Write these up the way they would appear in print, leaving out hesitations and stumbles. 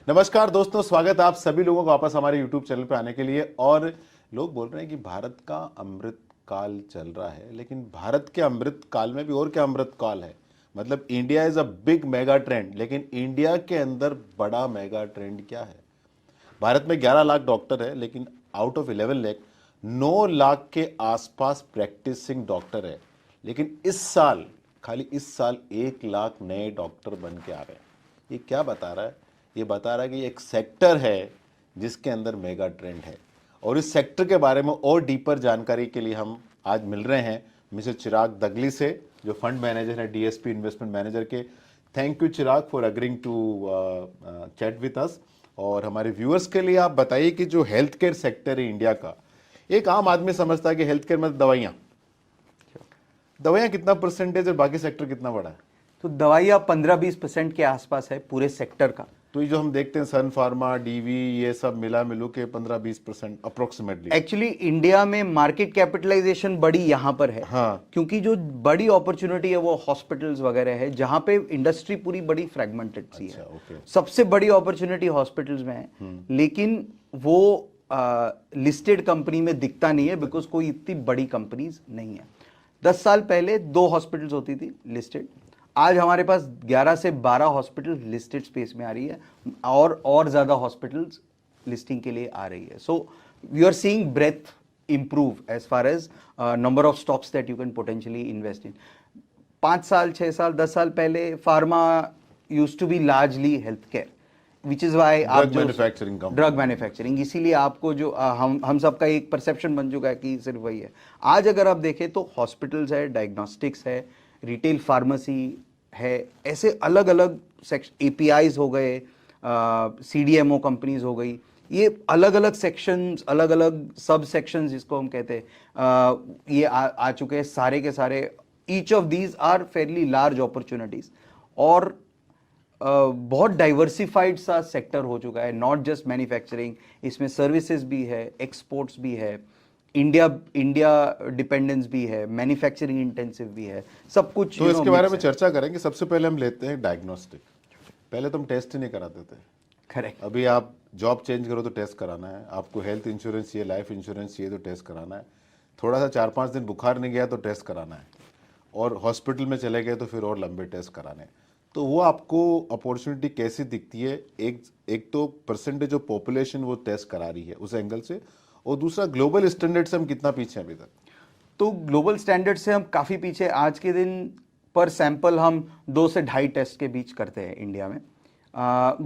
नमस्कार दोस्तों, स्वागत है आप सभी लोगों को वापस हमारे YouTube चैनल पे आने के लिए। और लोग बोल रहे हैं कि भारत का अमृत काल चल रहा है, लेकिन भारत के अमृत काल में भी और क्या अमृत काल है। मतलब India is a big mega trend, लेकिन इंडिया के अंदर बड़ा मेगा ट्रेंड क्या है। भारत में 11 लाख डॉक्टर है, लेकिन आउट ऑफ 11 लाख 9 लाख के आसपास प्रैक्टिसिंग डॉक्टर है। लेकिन इस साल, खाली इस साल 1 लाख नए डॉक्टर बन के आ रहे हैं। ये क्या बता रहा है? ये बता रहा है कि एक सेक्टर है जिसके अंदर मेगा ट्रेंड है। और इस सेक्टर के बारे में और डीपर जानकारी के लिए हम आज मिल रहे हैं मिस्टर चिराग दगली से, जो फंड मैनेजर है डीएसपी इन्वेस्टमेंट मैनेजर के। Thank you Chirag for agreeing to chat with us. और हमारे व्यूअर्स के लिए आप बताइए कि जो हेल्थ केयर सेक्टर है इंडिया का, एक आम आदमी समझता है कि हेल्थ केयर में दवाइयाँ कितना परसेंटेज और बाकी सेक्टर कितना बड़ा है? तो दवाइयाँ 15-20% के आसपास है पूरे सेक्टर का। तो ये जो हम देखते हैं सन फार्मा, डीवी, ये सब मिला मिलू के 15-20% अप्रोक्सीमेटली। एक्चुअली इंडिया में मार्केट कैपिटलाइजेशन बड़ी यहाँ पर है। हाँ। क्योंकि जो बड़ी अपॉर्चुनिटी है वो हॉस्पिटल्स वगैरह है, जहाँ पे इंडस्ट्री पूरी बड़ी फ्रेगमेंटेड सी है। ओके। सबसे बड़ी अपॉर्चुनिटी हॉस्पिटल्स में है, लेकिन वो लिस्टेड कंपनी में दिखता नहीं है, बिकॉज कोई इतनी बड़ी कंपनीज नहीं है। 10 साल पहले 2 हॉस्पिटल्स होती थी लिस्टेड, आज हमारे पास 11 से 12 हॉस्पिटल लिस्टेड स्पेस में आ रही है, और ज्यादा हॉस्पिटल्स लिस्टिंग के लिए आ रही है। So we are seeing breadth improve as far as number of stocks that you can potentially invest in. 5 साल, 6 साल, 10 साल पहले pharma used to be largely health care, which is why drug manufacturing, इसीलिए आपको जो हम सबका एक परसेप्शन बन चुका है कि सिर्फ वही है। आज अगर आप देखें तो हॉस्पिटल्स है, डायग्नोस्टिक्स है, रिटेल फार्मेसी है, ऐसे अलग अलग एपीआईज हो गए, सीडीएमओ कंपनीज हो गई, ये अलग अलग सेक्शंस, अलग अलग सब सेक्शंस जिसको हम कहते हैं, ये आ चुके हैं सारे के सारे। Each of these are fairly large opportunities, और बहुत डाइवर्सिफाइड सा सेक्टर हो चुका है। नॉट जस्ट मैन्युफैक्चरिंग, इसमें सर्विसेज भी है, एक्सपोर्ट्स भी है, इंडिया डिपेंडेंस भी है, मैन्युफैक्चरिंग इंटेंसिव भी है, सब कुछ। तो इसके बारे में चर्चा करेंगे। सबसे पहले हम लेते हैं डायग्नोस्टिक। पहले तो हम टेस्ट ही नहीं कराते थे। करेक्ट। अभी आप जॉब चेंज करो तो टेस्ट कराना है, आपको हेल्थ इंश्योरेंस चाहिए, लाइफ इंश्योरेंस चाहिए तो टेस्ट कराना है, थोड़ा सा 4-5 दिन बुखार नहीं गया तो टेस्ट कराना है, और हॉस्पिटल में चले गए तो फिर और लंबे टेस्ट कराने। तो वो आपको अपॉर्चुनिटी कैसी दिखती है? एक तो परसेंटेज ऑफ पॉपुलेशन वो टेस्ट करा रही है उस एंगल से, और दूसरा ग्लोबल स्टैंडर्ड से हम कितना पीछे हैं अभी तक? तो ग्लोबल स्टैंडर्ड से हम काफ़ी पीछे। आज के दिन पर सैंपल हम 2 से 2.5 टेस्ट के बीच करते हैं इंडिया में।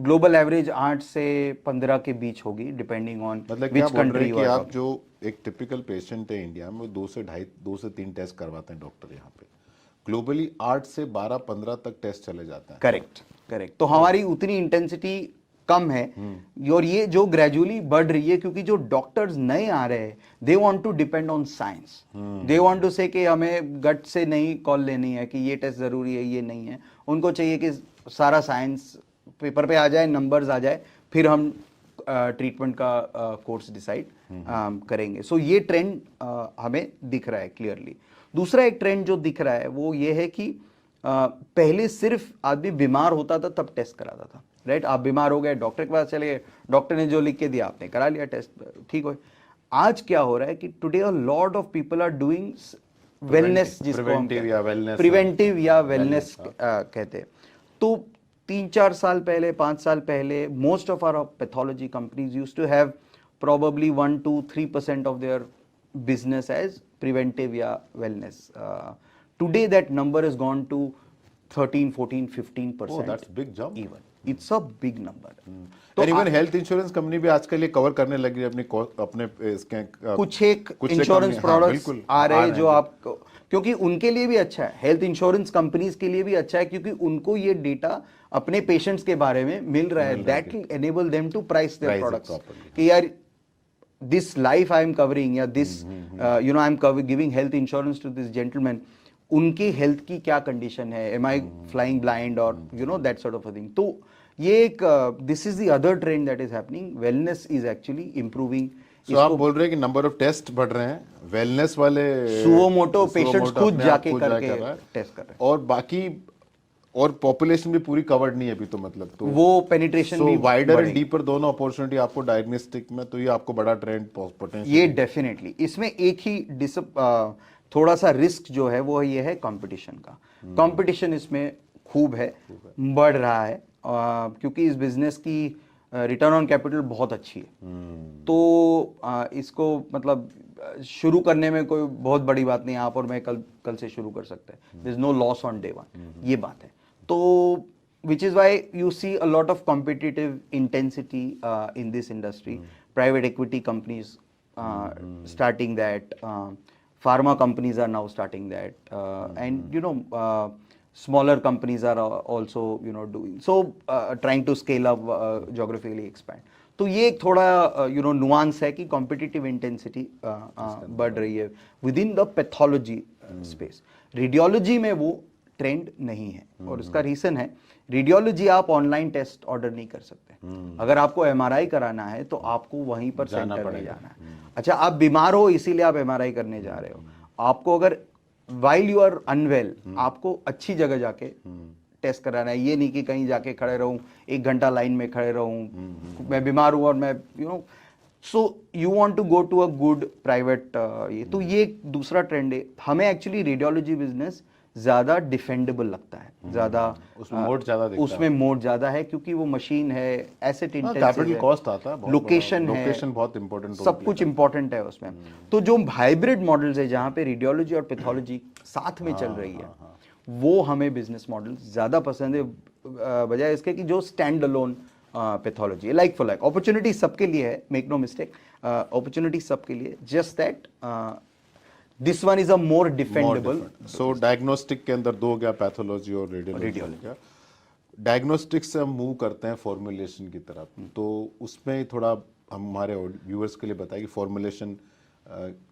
ग्लोबल एवरेज 8 से 15 के बीच होगी, डिपेंडिंग ऑन मतलब क्या बोल रहे हैं कि आप जो एक टिपिकल पेशेंट है इंडिया में 2 से 3 टेस्ट करवाते हैं डॉक्टर यहाँ पे, ग्लोबली 8 से 12-15 तक टेस्ट चले जाते हैं। करेक्ट। तो हमारी उतनी इंटेंसिटी कम है, और ये जो ग्रेजुअली बढ़ रही है, क्योंकि जो डॉक्टर्स नए आ रहे हैं, they want to depend on science. They want to say कि हमें गट से नहीं कॉल लेनी है कि ये टेस्ट जरूरी है, ये नहीं है। उनको चाहिए कि सारा साइंस पेपर पे आ जाए, नंबर्स आ जाए, फिर हम ट्रीटमेंट का कोर्स डिसाइड करेंगे। सो ये ट्रेंड हमें दिख रहा है क्लियरली। दूसरा एक ट्रेंड जो दिख रहा है वो ये है कि पहले सिर्फ आदमी बीमार होता था तब टेस्ट कराता था, राइट? आप बीमार हो गए, डॉक्टर के पास चले गए, डॉक्टर ने जो लिख के दिया आपने करा लिया, टेस्ट ठीक हो। आज क्या हो रहा है कि today a lot of people are doing wellness, जिसको प्रिवेंटिव या वेलनेस कहते हैं। तो 3-4 साल पहले, 5 साल पहले, most of our pathology companies used to have probably 1-3% of their business as preventive या wellness. Today that number has gone to 13-14-15%. Oh, that's big jump. Even it's a big number. तो even health insurance company भी आजकल ये cover करने लगी है अपने इसके कुछ इंश्योरेंस प्रोडक्ट्स आ रहे हैं जो आपको, क्योंकि उनके लिए भी अच्छा है, हेल्थ इंश्योरेंस कंपनीज के लिए भी अच्छा है, क्योंकि उनको ये डेटा अपने पेशेंट्स के बारे में मिल रहा है। That will enable them to price their products कि यार this life I am covering या this you know I am giving health insurance to this gentleman, उनके हेल्थ की क्या कंडीशन है, am I flying blind or you know that sort of a thing. तो ये एक this is the other trend that is happening. Wellness is actually improving. So आप बोल रहे हैं कि नंबर ऑफ टेस्ट बढ़ रहे हैं, वेलनेस वाले सुओ मोटो पेशेंट्स खुद जाके करके टेस्ट कर रहे हैं, और बाकी और पॉपुलेशन भी पूरी कवर्ड नहीं है अभी तो, मतलब तो वो पेनिट्रेशन भी वाइडर एंड बढ़ेगी। डीपर दोनों अपॉर्चुनिटी आपको डायग्नोस्टिक में, तो ये आपको बड़ा ट्रेंड पोटेंशियल। ये डेफिनेटली इसमें एक ही थोड़ा सा रिस्क जो है वो ये है कंपटीशन का। कंपटीशन इसमें खूब है, बढ़ रहा है, क्योंकि इस बिजनेस की रिटर्न ऑन कैपिटल बहुत अच्छी है। तो इसको मतलब शुरू करने में कोई बहुत बड़ी बात नहीं है, आप और मैं कल से शुरू कर सकते हैं। There is no loss on day one, ये बात है। तो which is why you see a lot of competitive intensity in this industry. Private equity companies starting that, pharma companies are now starting that, and smaller companies are also doing so, trying to scale up, geographically expand. तो ये एक थोड़ा nuance है कि competitive intensity बढ़ रही है with in the pathology space. Radiology में वो ट्रेंड नहीं है, और इसका रीजन है रेडियोलॉजी आप ऑनलाइन टेस्ट ऑर्डर नहीं कर सकते। अगर आपको एमआरआई कराना है तो आपको वहीं पर सेंटर में जाना है। अच्छा, आप बीमार हो इसीलिए आप एमआरआई करने जा रहे हो। आपको अगर वाइल यू आर अनवेल आपको अच्छी जगह जाके टेस्ट कराना है, ये नहीं कि कहीं जाके खड़े रहूं 1 घंटा लाइन में खड़े रहूं, मैं बीमार हूं और मैं so you want to go to a good private. ये तो ये एक दूसरा ट्रेंड है। हमें एक्चुअली रेडियोलॉजी बिजनेस ज्यादा डिफेंडेबल लगता है, ज्यादा उसमें मोड ज्यादा दिखता है। उसमें मोड ज्यादा है क्योंकि वो मशीन है, एसेट इंटेंसिव कैपिटल कॉस्ट आता है, लोकेशन है, लोकेशन बहुत इंपॉर्टेंट, सब कुछ इंपॉर्टेंट है उसमें। तो जो हाइब्रिड मॉडल्स है जहां पे रेडियोलॉजी और पैथोलॉजी साथ में चल रही है, वो हमें बिजनेस मॉडल ज्यादा पसंद है, बजाय इसके कि जो स्टैंड अलोन पैथोलॉजी है। लाइक फॉर लाइक अपॉर्चुनिटी सबके लिए है, मेक नो मिस्टेक, अपॉर्चुनिटी सबके लिए, just that this one is a more defendable. So diagnostic के अंदर दो गया, पैथोलॉजी और रेडियोलॉजी। डायग्नोस्टिक से हम मूव करते हैं फॉर्मुलेशन की तरफ, तो उसमें थोड़ा हमारे व्यूअर्स के लिए बताइए कि formulation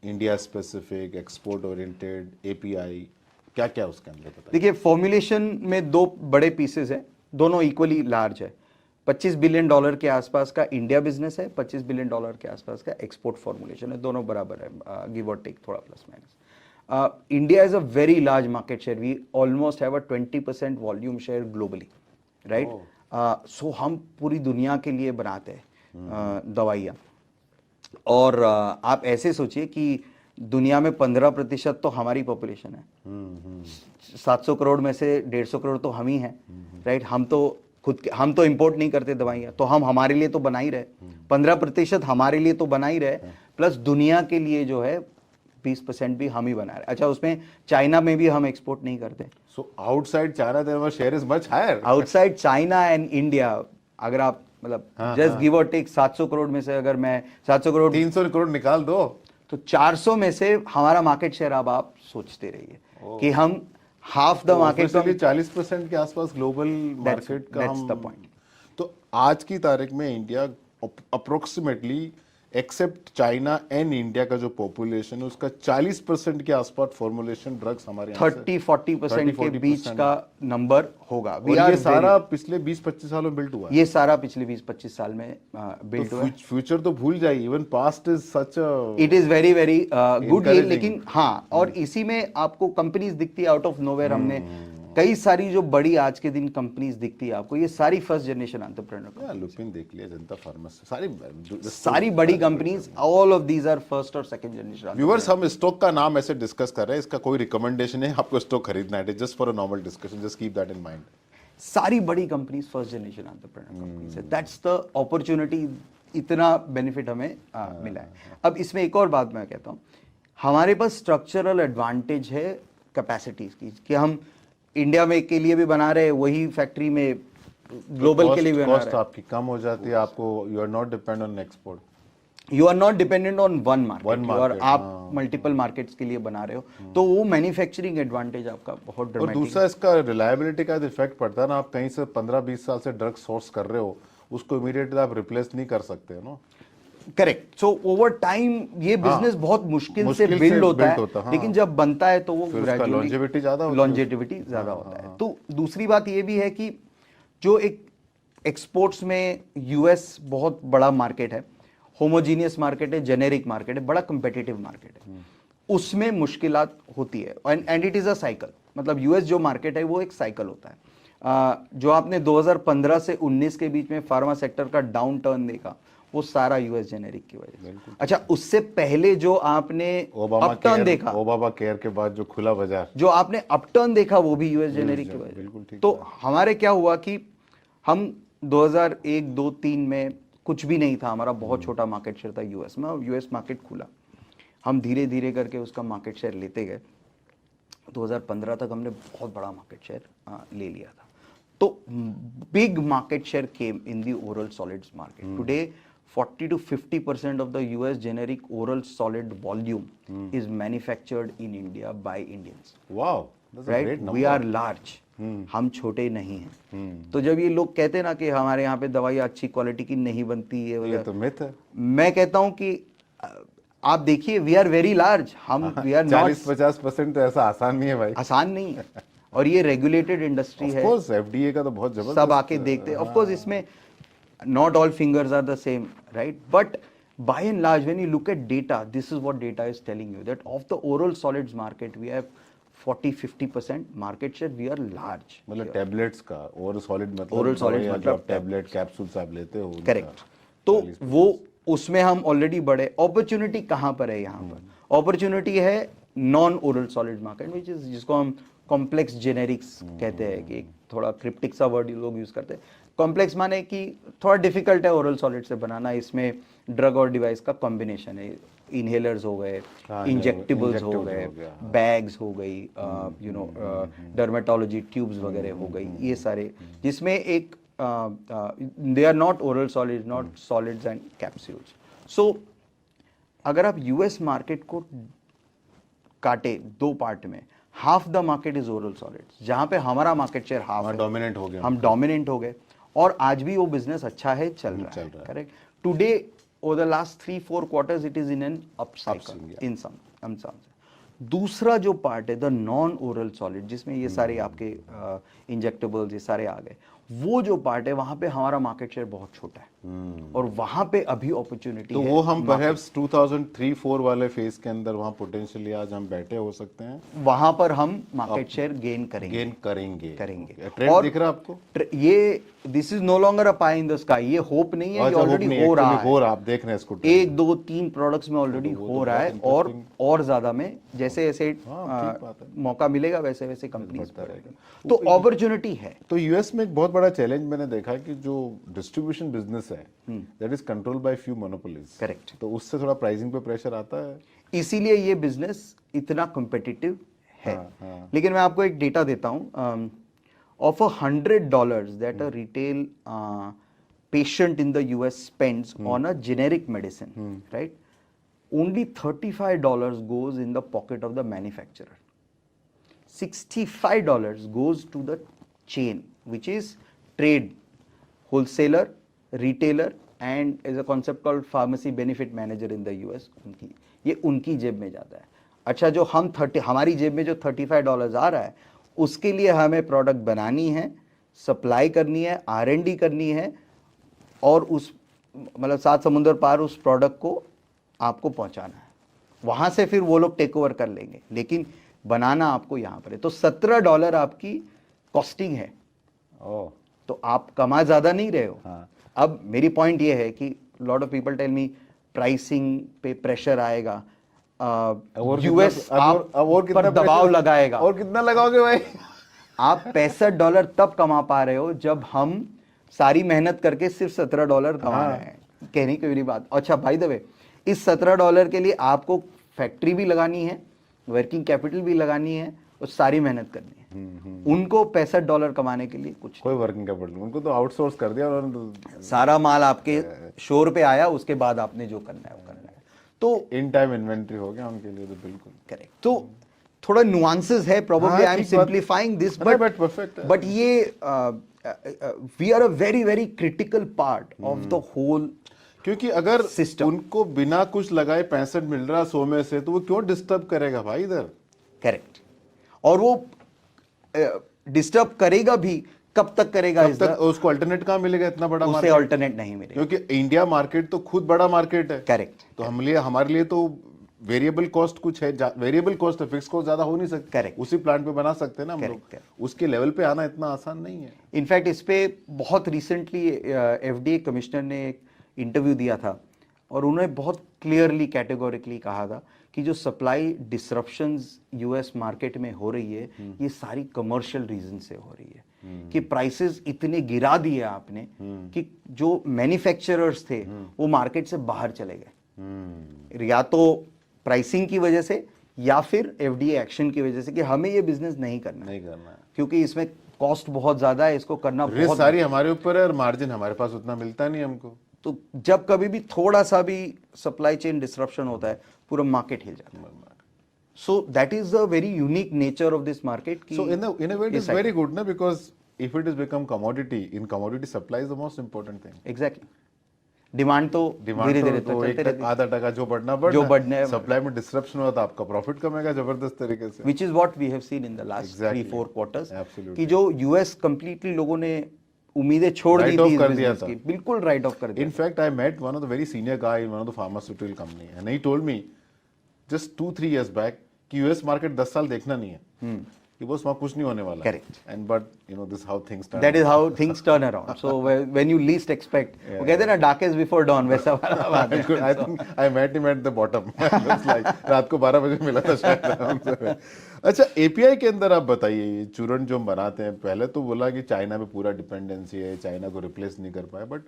India specific, export oriented, API, क्या क्या उसके अंदर बताइए। देखिए, फॉर्मुलेशन में 2 बड़े पीसेस है, दोनों इक्वली लार्ज है। $25 बिलियन के आसपास का इंडिया बिजनेस है, $25 बिलियन के आसपास का एक्सपोर्ट फॉर्मुलेशन है, दोनों बराबर है, गिव और टेक, थोड़ा plus minus. India is a very large market share, we almost have a 20% volume share globally, right. So हम पूरी दुनिया के लिए बनाते हैं दवाइयाँ, और आप ऐसे सोचिए कि दुनिया में 15% तो हमारी पॉपुलेशन है। 700 करोड़ में से 150 करोड़ तो हम ही हैं, राइट। हम तो इंपोर्ट नहीं करते दवाइयाँ, तो हम हमारे लिए तो बना ही रहे, 15% हमारे लिए तो बना ही रहे, प्लस दुनिया के लिए जो है 20% भी हम ही बना रहे। अच्छा, उसमें चाइना में भी हम एक्सपोर्ट नहीं करते। So outside China their share is much higher. Outside China and India, अगर आप मतलब जस्ट गिव और टेक 700 करोड़ में से अगर मैं 700 करोड़ 300 करोड़ निकाल दो, तो 400 में से हमारा मार्केट शेयर, अब आप सोचते रहिए कि हम हाफ द मार्केट, 40% के आसपास ग्लोबल मार्केट का हम, द पॉइंट। तो आज की तारीख में India approximately accept China and India का जो पॉपुलेशन है उसका 40% के आसपास फॉर्मुलेशन ड्रग्स हमारे यहाँ से 30-40% के बीच का नंबर होगा। और ये सारा पिछले 20-25 सालों में बिल्ट हुआ है। ये सारा पिछले 20-25 साल में बिल्ट हुआ है। फ्यूचर तो भूल जाइए, even past is such a, it is very very good. ये लेकिन हाँ, और इसी में आपको कंपनीज दिखती है आउट ऑफ नोवेयर। हमने कई सारी जो बड़ी आज के दिन कंपनीज दिखती है आपको, ये सारी फर्स्ट जनरेशन एंटरप्रेन्योर, लुपिन देख लिया, जनता फार्मासी, सारी बड़ी companies, all of these are first or second generation. Viewers, हम स्टॉक का नाम ऐसे डिस्कस कर रहे हैं, इसका कोई रिकमेंडेशन है आपको स्टॉक खरीदना है, just for a normal discussion, just keep that in mind. सारी बड़ी companies first generation entrepreneur companies है, दैट्स द अपॉर्चुनिटी। इतना बेनिफिट हमें मिला है। अब इसमें एक और बात मैं कहता हूँ, हमारे पास स्ट्रक्चरल एडवांटेज है कैपेसिटीज की, कि हम इंडिया में के लिए भी बना रहे, वही फैक्ट्री में ग्लोबल के लिए भी बना रहे। कॉस्ट आपकी कम हो जाती है, आपको you are not depend on export, you are not dependent on one market, और आप मल्टीपल मार्केट्स के लिए बना रहे हो, तो वो मैन्युफैक्चरिंग एडवांटेज आपका बहुत और दूसरा इसका रिलायबिलिटी का इफेक्ट पड़ता है ना। आप कहीं से 15-20 साल से ड्रग सोर्स कर रहे हो, उसको इमीडिएटली आप रिप्लेस नहीं कर सकते हो ना। करेक्ट। सो ओवर टाइम ये बिजनेस बहुत मुश्किल से बिल्ड होता है, हाँ। लेकिन जब बनता है तो वो लॉन्जेविटी ज्यादा होता है। तो दूसरी बात ये भी है कि जो एक एक्सपोर्ट्स में यूएस बहुत बड़ा मार्केट है, होमोजीनियस मार्केट है, जेनेरिक मार्केट है, बड़ा कंपेटिटिव मार्केट है, उसमें मुश्किलात होती है, and it is a cycle. मतलब यूएस जो मार्केट है वो एक साइकिल होता है। जो आपने 2015 से 19 के बीच में फार्मा सेक्टर का डाउन टर्न देखा, वो सारा यूएस जेनेरिक की वजह से। अच्छा, उससे पहले जो आपने अपटर्न देखा, ओबामा केयर के बाद जो खुला बाजार, जो आपने अपटर्न देखा, वो भी यूएस जेनेरिक की वजह से। तो हमारे क्या हुआ कि हम 2001, 2, 3 में कुछ भी नहीं था, हमारा बहुत छोटा मार्केट शेयर था यूएस में, और यूएस मार्केट खुला, हम धीरे धीरे करके उसका मार्केट शेयर लेते गए। 2015 तक हमने बहुत बड़ा मार्केट शेयर ले लिया था। तो big market share came in the oral solids market. Today 40 to 50% of the US generic oral solid volume is manufactured in India by Indians. Wow, that's a right? great number. We are large. हम छोटे नहीं हैं। तो जब ये लोग कहते हैं ना कि हमारे यहाँ पे दवाइयाँ अच्छी क्वालिटी की नहीं बनती है, ये तो मिथ है। मैं कहता हूँ कि आप देखिए, वी आर वेरी लार्ज, हम वी आर नॉट 40-50% तो ऐसा आसान नहीं है भाई, आसान नहीं है, और ये रेगुलेटेड इंडस्ट्री है। ऑफ कोर्स एफडीए का तो बहुत जबरदस्त, सब आके देखते हैं। ऑफ कोर्स इसमें not all fingers are the same, right? But by and large, when you look at data, this is what data is telling you, that of the oral solids market, we have 40-50% market share. We are large. मतलब tablets का oral solid मतलब oral solid मतलब tablet capsules आप लेते हो, correct. तो वो उसमें हम ऑलरेडी बड़े। अपॉर्चुनिटी कहाँ पर है यहाँ पर? अपॉर्चुनिटी है non oral solid market, which is जिसको हम कॉम्प्लेक्स जेनेरिक्स कहते हैं, कि थोड़ा क्रिप्टिक सा वर्ड लोग यूज करते हैं। कॉम्प्लेक्स माने कि थोड़ा डिफिकल्ट है ओरल सॉलिड से बनाना, इसमें ड्रग और डिवाइस का कॉम्बिनेशन है, इनहेलर्स हो गए, इंजेक्टेबल्स हो गए, बैग्स हो गई, यू नो डर्मेटोलॉजी ट्यूब्स वगैरह हो गई, ये सारे, जिसमें एक they are not oral solids, not solids and capsules. So अगर आप यूएस मार्केट को काटे दो पार्ट में, half the market is oral solids, जहां पे हमारा मार्केट शेयर हाफ है, डोमिनेंट हो गया, हम डोमिनेंट हो गए, और आज भी वो बिजनेस अच्छा है, चल रहा है, correct. Today over the last 3-4 quarters it is in an up cycle in sum. दूसरा जो पार्ट है द नॉन ओरल सॉलिड, जिसमें ये सारे आपके इंजेक्टेबल्स ये सारे आ गए, वो जो पार्ट है वहां पे हमारा मार्केट शेयर बहुत छोटा है, और वहां पे अभी अपॉर्चुनिटी तो है। वो हम परहैप्स 2003-4 वाले फेज के अंदर वहां पोटेंशियली आज हम बैठे हो सकते हैं, वहां पर हम मार्केट शेयर गेन करेंगे। ट्रेंड दिख रहा है आपको? ये this is no longer a pie in the sky, ये होप नहीं है, ये ऑलरेडी हो रहा है, आप देख रहे हैं इसको, 1, 2, 3 प्रोडक्ट्स में ऑलरेडी हो रहा है, और ज्यादा में जैसे जैसे मौका मिलेगा वैसे वैसे कंपनीज बढ़ेगा, तो अपॉर्चुनिटी है। तो यूएस में एक बहुत बड़ा चैलेंज मैंने देखा है कि जो डिस्ट्रीब्यूशन बिजनेस है that is controlled by few monopolies, correct, तो उससे थोड़ा प्राइसिंग पे प्रेशर आता है, इसीलिए ये बिजनेस इतना कॉम्पिटिटिव है। लेकिन मैं आपको एक डेटा देता हूं, of $100 that a retail patient in the US spends on a generic medicine, right? Only $35 goes in the pocket of the manufacturer. $65 goes to the chain, which is trade, wholesaler, retailer, and is a concept called pharmacy benefit manager in the US. ये उनकी जेब में जाता है। अच्छा, जो हमारी जेब में जो $35 आ रहा है, उसके लिए हमें प्रोडक्ट बनानी है, सप्लाई करनी है, R&D करनी है, और उस मतलब 7 समुंदर पार उस प्रोडक्ट को आपको पहुंचाना है, वहां से फिर वो लोग टेक ओवर कर लेंगे, लेकिन बनाना आपको यहां पर है। तो $17 आपकी कॉस्टिंग है, तो आप कमा ज्यादा नहीं रहे हो। अब मेरी पॉइंट ये है कि lot of people tell me pricing पे प्रेशर आएगा, यूएस पर दबाव लगाएगा, और कितना लगाओगे भाई? आप $65 तब कमा पा रहे हो जब हम सारी मेहनत करके सिर्फ $17 कमा रहे हैं, कहने की मेरी बात। अच्छा, बाय द वे, इस $17 के लिए आपको फैक्ट्री भी लगानी है, वर्किंग कैपिटल भी लगानी है, और सारी मेहनत करनी है। उनको $65 कमाने के लिए कुछ कोई वर्किंग कैपिटल, उनको तो आउटसोर्स कर दिया, और सारा माल आपके शोर पे आया, उसके बाद आपने जो करना है वो करना है। तो इन टाइम इन्वेंट्री हो गया उनके लिए, तो बिल्कुल करेक्ट। तो थोड़ा नुआंसेस है, probably I am simplifying this, but ये we are a very very critical part of the whole, क्योंकि अगर सिस्टम उनको बिना कुछ लगाए 65 मिल रहा 100 में से, तो वो क्यों डिस्टर्ब करेगा भाई इधर? करेक्ट, और वो डिस्टर्ब करेगा भी, कब तक करेगा? कब तक? उसको अल्टरनेट कहाँ मिलेगा? इतना बड़ा उसे अल्टरनेट नहीं मिलेगा, क्योंकि इंडिया मार्केट तो खुद बड़ा मार्केट है, करेक्ट। तो हमारे लिए तो वेरिएबल कॉस्ट कुछ है, वेरिएबल कॉस्ट है, फिक्स कॉस्ट ज्यादा हो नहीं सकती। Correct. उसी प्लांट पे बना सकते हैं ना हम लोग। Correct. उसके लेवल पे आना इतना आसान नहीं है। इनफैक्ट इस पे बहुत रिसेंटली एफडीए कमिश्नर ने एक इंटरव्यू दिया था और उन्होंने बहुत क्लियरली कैटेगोरिकली कहा था कि जो सप्लाई डिसरप्शंस यूएस मार्केट में हो रही है ये सारी कमर्शियल रीजन से हो रही है कि प्राइसेस इतने गिरा दिए आपने कि जो मैन्युफैक्चरर्स थे वो मार्केट से बाहर चले गए, या तो प्राइसिंग की वजह से या फिर एफडीए एक्शन की वजह से कि हमें ये बिजनेस नहीं करना है क्योंकि इसमें कॉस्ट बहुत ज्यादा है, इसको करना रिस्क बहुत सारी हमारे ऊपर है और मार्जिन हमारे पास उतना मिलता नहीं हमको। तो जब कभी भी थोड़ा सा भी सप्लाई चेन डिसरप्शन होता है पूरा मार्केट हिल जाता है। So that is the very unique nature of this market. So in a way it is very good ना, because if it is become commodity, in commodity supply is the most important thing. Exactly demand तो धीरे धीरे तो चलते रहती है, आधा टका जो बढ़ना जो बढ़ना है, सप्लाई में डिसरप्शन हुआ तो आपका प्रॉफिट कमेगा जबरदस्त तरीके से। Which is what we have seen in the last 3-4 quarters Absolutely. कि जो यूएस कंप्लीटली लोगों ने उम्मीदें छोड़ दी Write off थी इस कर दिया बिजनेस था। की, बिल्कुल राइट ऑफ कर दिया। In fact, I met one of the very senior guy in one of the pharmaceutical company and he told me just 2-3 years back कि यूएस मार्केट 10 साल देखना नहीं है कि बस वहाँ कुछ नहीं होने वाला। Correct. And but you know this how things turn That is out. how things turn around. So when you least expect, वो कहते हैं ना darkest before dawn, वैसा वाला बात है। I think I met him at the bottom. Just like रात को 12 बजे मिला था शायद हमसे। अच्छा, एपीआई के अंदर आप बताइए, ये चूर्ण जो हम बनाते हैं, पहले तो बोला कि चाइना पे पूरा डिपेंडेंसी है, चाइना को रिप्लेस नहीं कर पाए, but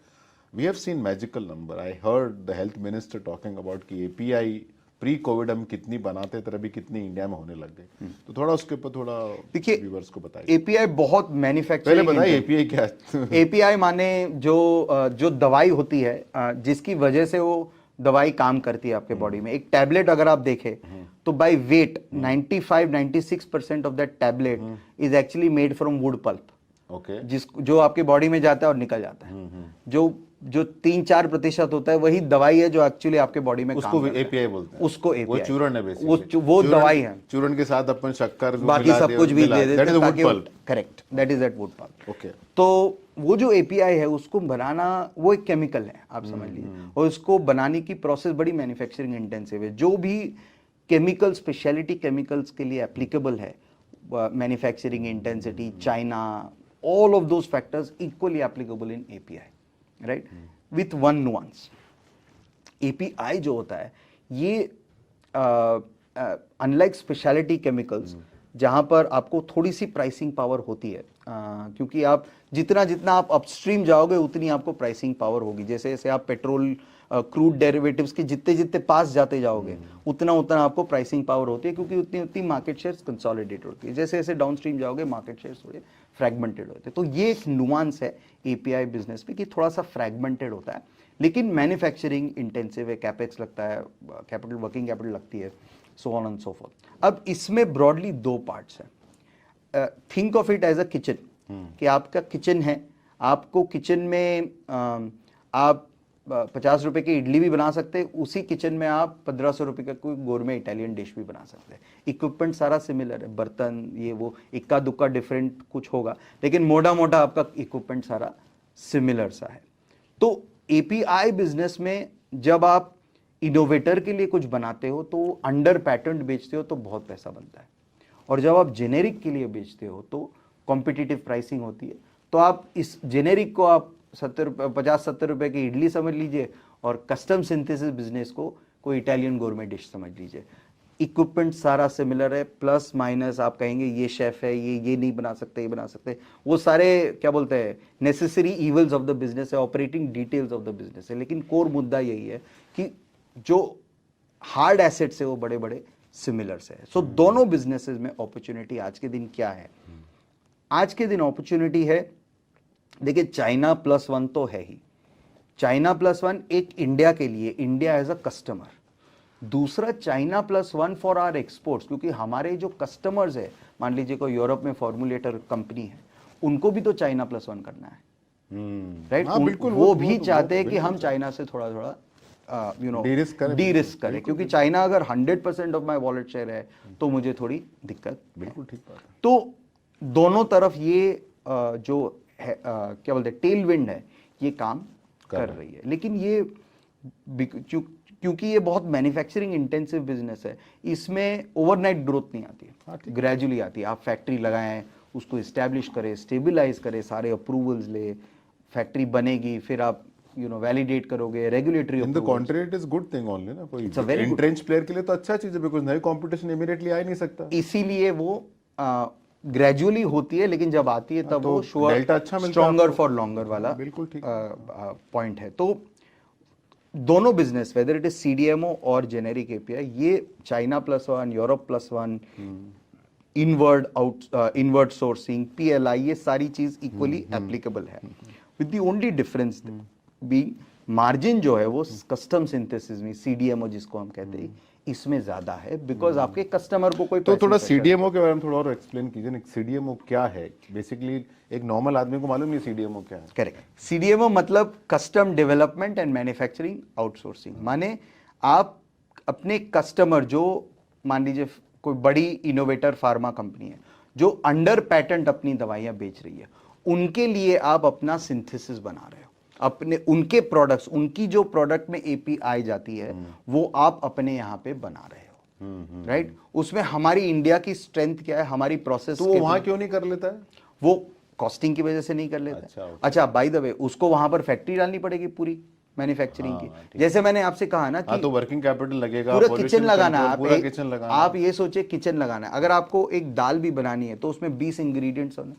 we have seen magical number. I heard the health minister talking about कि एपीआई प्री कोविड हम कितनी बनाते थे अभी कितनी इंडिया में होने लग गए। तो थोड़ा उसके ऊपर थोड़ा देखिए, व्यूअर्स को बताइए। एपीआई बहुत मैन्युफैक्चरिंग, पहले बताइए एपीआई क्या है। एपीआई माने जो दवाई होती है जिसकी वजह से वो दवाई काम करती है आपके बॉडी में। एक टैबलेट अगर आप देखें तो by weight 95-96% of that tablet is actually made from wood pulp, okay, जो आपके बॉडी में जाता है और निकल जाता है। जो 3-4% होता है वही दवाई है जो एक्चुअली आपके बॉडी में उसको एपीआई बोलते हैं। उसको वो एपीआई, चूर्ण है बेसिकली, वो दवाई है। चूर्ण के साथ अपन शक्कर बाकी सब कुछ भी दे देते हैं ताकि pulp. Correct, that is that wood pulp. Okay, तो वो जो एपीआई है उसको बनाना, वो एक केमिकल है आप समझ लीजिए, और उसको बनाने की प्रोसेस बड़ी मैन्युफैक्चरिंग इंटेंसिव है। जो भी केमिकल स्पेशलिटी केमिकल्स के लिए एप्लीकेबल है, manufacturing intensity, China, all of those factors equally applicable in API, right, with one nuance. API जो होता है ये अनलाइक स्पेशलिटी केमिकल्स जहां पर आपको थोड़ी सी प्राइसिंग पावर होती है, क्योंकि आप जितना आप अपस्ट्रीम जाओगे उतनी आपको प्राइसिंग पावर होगी। जैसे जैसे आप पेट्रोल क्रूड डेरिवेटिव्स के जितने पास जाते जाओगे उतना आपको प्राइसिंग पावर होती है, क्योंकि उतनी मार्केट शेयर्स कंसोलिडेट होती है। जैसे जैसे डाउनस्ट्रीम जाओगे मार्केट शेयर्स थोड़े फ्रैगमेंटेड होते हैं। तो ये एक नुआंस है एपीआई बिजनेस में कि थोड़ा सा फ्रैगमेंटेड होता है, लेकिन मैन्युफैक्चरिंग इंटेंसिव है, कैपेक्स लगता है, कैपिटल वर्किंग कैपिटल लगती है, so on and so forth. अब इसमें ब्रॉडली 2 पार्ट्स हैं। Think of it as a kitchen, कि आपका किचन है, आपको किचन में आप 50 रुपए की इडली भी बना सकते हैं, उसी किचन में आप 1500 रुपए का कोई गोरमे इटालियन डिश भी बना सकते हैं। इक्विपमेंट सारा सिमिलर है, बर्तन ये वो इक्का दुक्का डिफरेंट कुछ होगा, लेकिन मोटा मोटा आपका इक्विपमेंट सारा सिमिलर सा है। तो एपीआई बिजनेस में जब आप इनोवेटर के लिए कुछ बनाते हो तो अंडर पैटेंट बेचते हो तो बहुत पैसा बनता है, और जब आप जेनेरिक के लिए बेचते हो तो कॉम्पिटिटिव प्राइसिंग होती है। तो आप इस जेनेरिक को आप 50-70 रुपए की इडली समझ लीजिए, और कस्टम सिंथेसिस बिजनेस को कोई इटालियन गोरमे डिश समझ लीजिए। इक्विपमेंट सारा सिमिलर है, प्लस माइनस आप कहेंगे ये शेफ है, ये नहीं बना सकते, ये बना सकते, वो सारे क्या बोलते हैं necessary evils of the business है, operating details of the business है। लेकिन कोर मुद्दा यही है कि जो हार्ड एसेट्स है वो बड़े बड़े सिमिलर्स है। सो दोनों बिजनेसेस में अपॉर्चुनिटी आज के दिन क्या है? आज के दिन अपॉर्चुनिटी है, देखिए चाइना +1 तो है ही, चाइना +1 एक इंडिया के लिए, इंडिया एज अ कस्टमर। दूसरा चाइना +1 फॉर आवर एक्सपोर्ट्स, क्योंकि हमारे जो कस्टमर्स है, मान लीजिए कोई यूरोप में फॉर्मुलेटर कंपनी है, उनको भी तो चाइना +1 करना है, राइट? बिल्कुल, वो भी चाहते हैं कि हम चाइना से थोड़ा थोड़ा डी-रिस्क करें, क्योंकि चाइना अगर 100% ऑफ माय वॉलेट शेयर है तो मुझे थोड़ी दिक्कत। बिल्कुल ठीक बात है। तो दोनों तरफ ये जो है, क्या बोलते हैं टेल विंड है, ये काम कर रही है। लेकिन ये क्योंकि ये बहुत मैन्युफैक्चरिंग इंटेंसिव बिजनेस है, इसमें ओवरनाइट ग्रोथ नहीं आती है, ग्रेजुअली आती है। आप फैक्ट्री लगाएं, उसको इस्टेब्लिश करें, स्टेबलाइज करें, सारे अप्रूवल्स ले, फैक्ट्री बनेगी, फिर आप वैलिडेट करोगे, regulatory in the country it is good thing only ना, कोई It's a very good- entrench player के लिए तो अच्छा चीज है, बिकॉज नई कंपटीशन इमीडिएटली आ ही नहीं सकता। इसीलिए वो ग्रेजुअली होती है, लेकिन जब आती है तब तो वो श्योर डेल्टा अच्छा मिलता है स्ट्रॉन्गर आपको। फॉर लॉन्गर वाला बिल्कुल ठीक। पॉइंट है। तो दोनों business, whether it is CDMO और जेनेरिक एपीआई, ये China +1, Europe +1, inward sourcing, PLI, ये सारी चीज इक्वली एप्लीकेबल है, with the only difference being margin जो है वो कस्टम सिंथेसिस में, सीडीएमओ जिसको हम कहते हैं, इसमें ज्यादा है, बिकॉज आपके कस्टमर को कोई तो पैसे थोड़ा pressure- सीडीएमओ के बारे में थोड़ा और एक्सप्लेन कीजिए ना, सीडीएमओ क्या है? बेसिकली एक नॉर्मल आदमी को मालूम नहीं सीडीएमओ क्या है। करेक्ट। सीडीएमओ मतलब custom development and manufacturing outsourcing, माने आप अपने कस्टमर, जो मान लीजिए कोई बड़ी इनोवेटर फार्मा कंपनी है जो अंडर पैटेंट अपनी दवाइयां बेच रही है, उनके लिए आप अपना सिंथेसिस बना रहे हो, अपने उनके प्रोडक्ट्स, उनकी जो प्रोडक्ट में एपीआई जाती है वो आप अपने यहाँ पे बना रहे हो, राइट? उसमें हमारी इंडिया की स्ट्रेंथ क्या है, हमारी प्रोसेस, तो वो वहां क्यों नहीं कर लेता है? वो कॉस्टिंग की वजह से नहीं कर लेता। अच्छा, okay. अच्छा, बाय द वे, उसको वहां पर फैक्ट्री डालनी पड़ेगी पूरी मैन्युफैक्चरिंग की। जैसे मैंने आपसे कहा ना कि तो वर्किंग कैपिटल लगेगा, पूरा pollution किचन लगाना है, control, आप पूरा एक- किचन लगाना। आप ये सोचे किचन लगाना है, अगर आपको एक दाल भी बनानी है तो उसमें 20 इंग्रेडिएंट्स होने,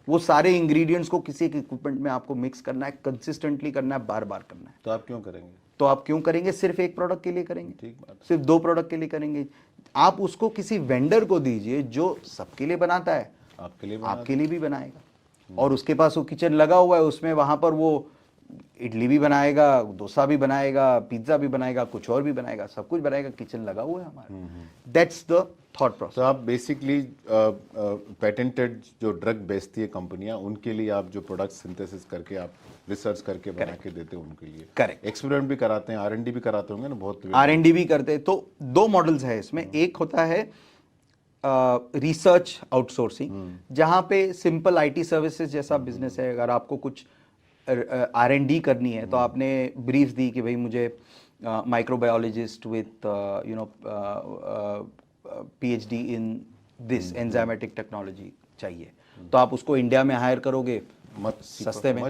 वो सारे इंग्रेडिएंट्स को किसी एक इक्विपमेंट में आपको मिक्स करना है, कंसिस्टेंटली करना है, बार बार करना है। तो आप क्यों करेंगे? तो आप क्यों करेंगे? सिर्फ एक प्रोडक्ट के लिए करेंगे, ठीक बात है। सिर्फ 2 प्रोडक्ट के लिए करेंगे। आप उसको किसी वेंडर को दीजिए जो सबके लिए बनाता है, आपके लिए भी बनाएगा, और उसके पास वो किचन लगा हुआ है, उसमें वहां पर वो इडली भी बनाएगा, डोसा भी बनाएगा, पिज्जा भी बनाएगा, कुछ और भी बनाएगा, सब कुछ बनाएगा, किचन लगा हुआ है हमारा। That's the thought process. तो आप बेसिकली पेटेंटेड जो ड्रग बेचती है कंपनियां, उनके लिए आप जो प्रोडक्ट सिंथेसिस करके आप रिसर्च करके बना के देते हैं उनके लिए। करेक्ट। एक्सपेरिमेंट भी कराते हैं, आर&डी भी कराते होंगे ना बहुत। R&D भी करते हैं। तो 2 मॉडल्स है इसमें, एक होता है रिसर्च आउटसोर्सिंग, जहां पे सिंपल आईटी सर्विसेज जैसा बिजनेस है। अगर आपको कुछ R&D करनी है तो आपने ब्रीफ दी कि भाई मुझे microbiologist with PhD in this enzymatic technology चाहिए, तो आप उसको इंडिया में हायर करोगे सस्ते में,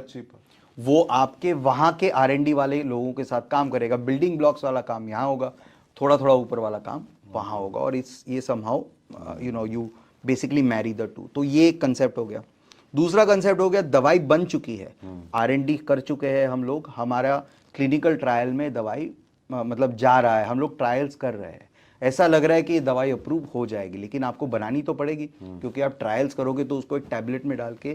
वो आपके वहां के R&D वाले लोगों के साथ काम करेगा, बिल्डिंग ब्लॉक्स वाला काम यहाँ होगा, थोड़ा थोड़ा ऊपर वाला काम वहाँ होगा, और ये somehow you basically marry the two. तो ये एक कंसेप्ट हो गया। दूसरा कंसेप्ट हो गया, दवाई बन चुकी है, R&D कर चुके हैं हम लोग, हमारा क्लिनिकल ट्रायल में दवाई मतलब जा रहा है, हम लोग ट्रायल्स कर रहे हैं, ऐसा लग रहा है कि ये दवाई अप्रूव हो जाएगी, लेकिन आपको बनानी तो पड़ेगी, क्योंकि आप ट्रायल्स करोगे तो उसको एक टैबलेट में डाल के